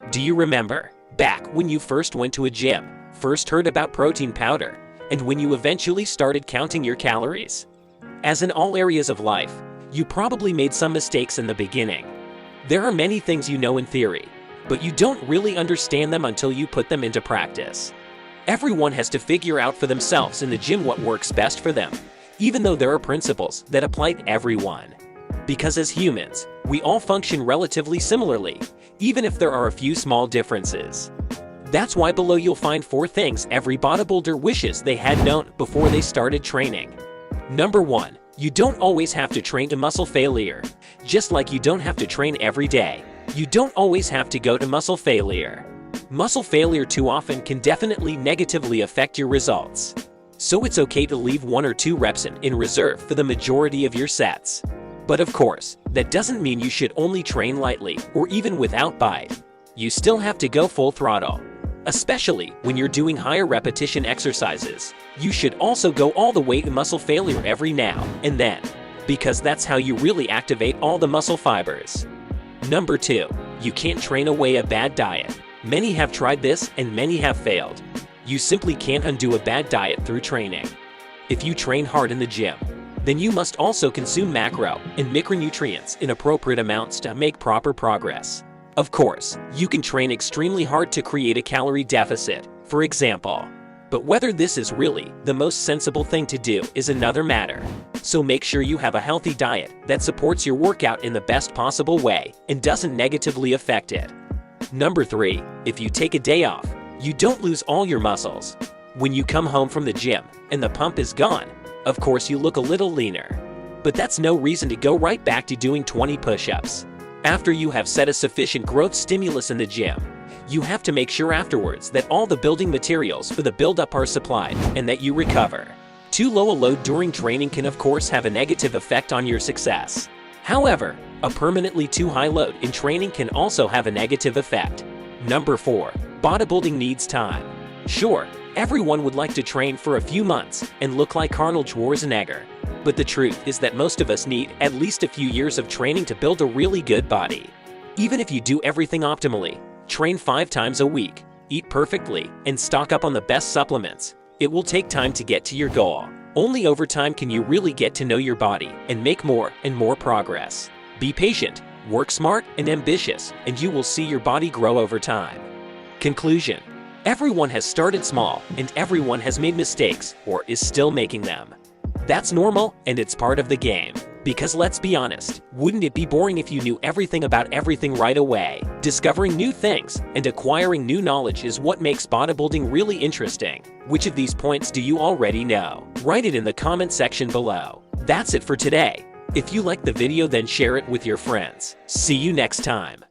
Do you remember, back when you first went to a gym, first heard about protein powder, and when you eventually started counting your calories? As in all areas of life, you probably made some mistakes in the beginning. There are many things you know in theory, but you don't really understand them until you put them into practice. Everyone has to figure out for themselves in the gym what works best for them, even though there are principles that apply to everyone. Because as humans, we all function relatively similarly, even if there are a few small differences. That's why below you'll find 4 things every bodybuilder wishes they had known before they started training. Number 1. You don't always have to train to muscle failure. Just like you don't have to train every day, you don't always have to go to muscle failure. Muscle failure too often can definitely negatively affect your results. So it's okay to leave 1 or 2 reps in reserve for the majority of your sets. But of course, that doesn't mean you should only train lightly or even without bite. You still have to go full throttle. Especially when you're doing higher repetition exercises, you should also go all the way to muscle failure every now and then, because that's how you really activate all the muscle fibers. Number 2. You can't train away a bad diet. Many have tried this and many have failed. You simply can't undo a bad diet through training. If you train hard in the gym, then you must also consume macro and micronutrients in appropriate amounts to make proper progress. Of course, you can train extremely hard to create a calorie deficit, for example. But whether this is really the most sensible thing to do is another matter. So make sure you have a healthy diet that supports your workout in the best possible way and doesn't negatively affect it. Number 3. If you take a day off, you don't lose all your muscles. When you come home from the gym and the pump is gone, of course you look a little leaner. But that's no reason to go right back to doing 20 push-ups. After you have set a sufficient growth stimulus in the gym, you have to make sure afterwards that all the building materials for the build-up are supplied and that you recover. Too low a load during training can of course have a negative effect on your success. However, a permanently too high load in training can also have a negative effect. Number 4. Bodybuilding needs time. Sure, everyone would like to train for a few months and look like Arnold Schwarzenegger. But the truth is that most of us need at least a few years of training to build a really good body. Even if you do everything optimally, train 5 times a week, eat perfectly, and stock up on the best supplements, it will take time to get to your goal. Only over time can you really get to know your body and make more and more progress. Be patient, work smart and ambitious, and you will see your body grow over time. Conclusion: everyone has started small and everyone has made mistakes or is still making them. That's normal and it's part of the game. Because let's be honest, wouldn't it be boring if you knew everything about everything right away? Discovering new things and acquiring new knowledge is what makes bodybuilding really interesting. Which of these points do you already know? Write it in the comment section below. That's it for today. If you liked the video, then share it with your friends. See you next time.